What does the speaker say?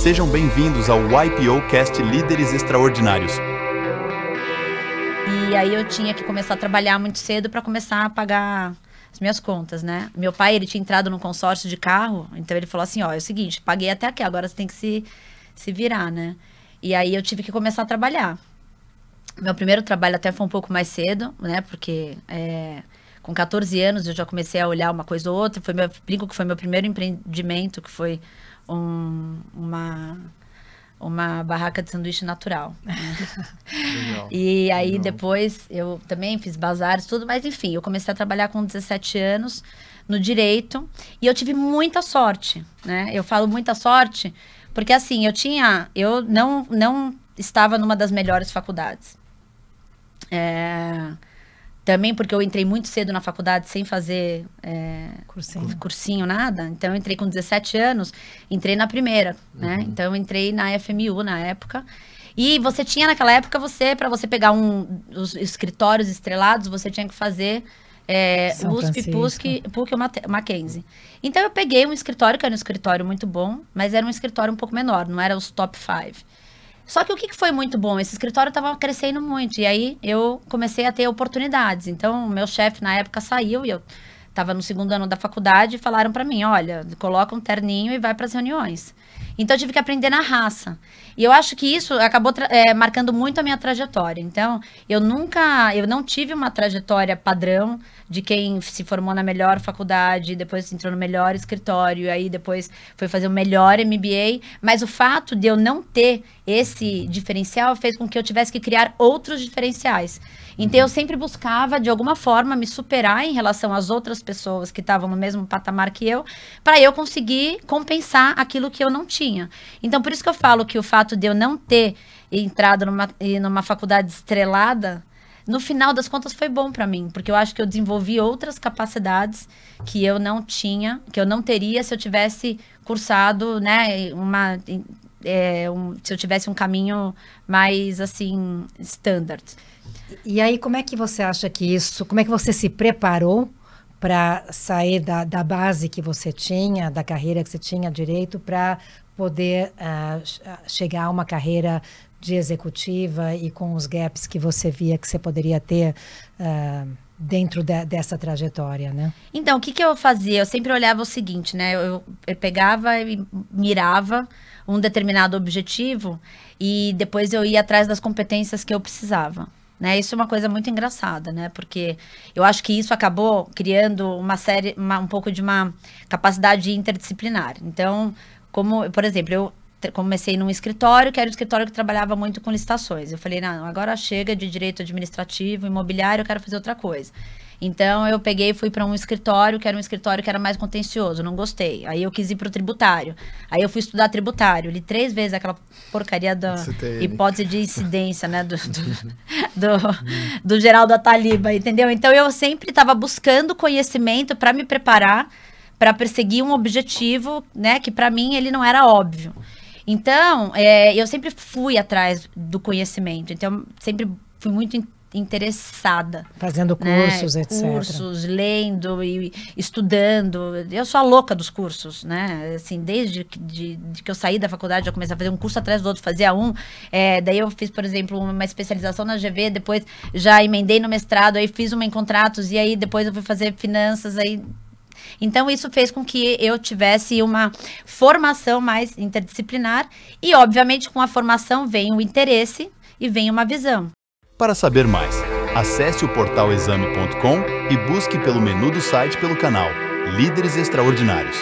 Sejam bem-vindos ao YPOcast Líderes Extraordinários. E aí eu tinha que começar a trabalhar muito cedo para começar a pagar as minhas contas, né? Meu pai, ele tinha entrado num consórcio de carro, então ele falou assim, ó, é o seguinte, paguei até aqui, agora você tem que se virar, né? E aí eu tive que começar a trabalhar. Meu primeiro trabalho até foi um pouco mais cedo, né? Porque com 14 anos eu já comecei a olhar uma coisa ou outra. Brinco que foi meu primeiro empreendimento, que foi uma barraca de sanduíche natural. Né? Legal. E aí depois eu também fiz bazares, tudo, mas enfim, eu comecei a trabalhar com 17 anos no direito e eu tive muita sorte, né? Eu falo muita sorte porque assim, eu não estava numa das melhores faculdades. Também porque eu entrei muito cedo na faculdade sem fazer cursinho, nada. Então, eu entrei com 17 anos, entrei na primeira, né? Então, eu entrei na FMU na época. E você tinha, naquela época, para você pegar os escritórios estrelados, você tinha que fazer USP, PUC ou Mackenzie. Então, eu peguei um escritório, que era um escritório muito bom, mas era um escritório um pouco menor, não era os top 5. Só que o que foi muito bom? Esse escritório estava crescendo muito. E aí, eu comecei a ter oportunidades. Então, o meu chefe, na época, saiu. E eu estava no segundo ano da faculdade. E falaram para mim, olha, coloca um terninho e vai para as reuniões. Então, eu tive que aprender na raça. E eu acho que isso acabou marcando muito a minha trajetória. Então, eu não tive uma trajetória padrão de quem se formou na melhor faculdade, depois entrou no melhor escritório, e aí depois foi fazer o melhor MBA. Mas o fato de eu não ter esse diferencial fez com que eu tivesse que criar outros diferenciais. Então, eu sempre buscava, de alguma forma, me superar em relação às outras pessoas que estavam no mesmo patamar que eu, para eu conseguir compensar aquilo que eu não tinha. Então, por isso que eu falo que o fato de eu não ter entrado numa faculdade estrelada, no final das contas foi bom para mim, porque eu acho que eu desenvolvi outras capacidades que eu não tinha, que eu não teria se eu tivesse cursado, né, se eu tivesse um caminho mais, assim, standard. E aí, como é que você acha como é que você se preparou para sair da base que você tinha, da carreira que você tinha direito, para poder chegar a uma carreira de executiva e com os gaps que você via que você poderia ter dentro dessa trajetória, né? Então, o que eu fazia? Eu sempre olhava o seguinte, né? Eu pegava e mirava um determinado objetivo e depois eu ia atrás das competências que eu precisava. Né? Isso é uma coisa muito engraçada, né? Porque eu acho que isso acabou criando um pouco de uma capacidade interdisciplinar. Então, por exemplo, eu comecei num escritório, que era um escritório que trabalhava muito com licitações. Eu falei, não, agora chega de direito administrativo, imobiliário, eu quero fazer outra coisa. Então, eu peguei e fui para um escritório, que era mais contencioso, não gostei. Aí eu quis ir para o tributário. Aí eu fui estudar tributário, li 3 vezes aquela porcaria da hipótese de incidência, né, do Geraldo Ataliba, entendeu? Então, eu sempre estava buscando conhecimento para me preparar, para perseguir um objetivo, né, que para mim ele não era óbvio. Então, eu sempre fui atrás do conhecimento. Então, sempre fui muito interessada. Fazendo cursos, né? Etc. Cursos, lendo e estudando. Eu sou a louca dos cursos, né? Assim, desde que eu saí da faculdade, eu comecei a fazer um curso atrás do outro, fazia um. Daí eu fiz, por exemplo, uma especialização na GV, depois já emendei no mestrado, aí fiz uma em contratos, e aí depois eu fui fazer finanças, aí... Então, isso fez com que eu tivesse uma formação mais interdisciplinar e, obviamente, com a formação vem o interesse e vem uma visão. Para saber mais, acesse o portal exame.com e busque pelo menu do site pelo canal Líderes Extraordinários.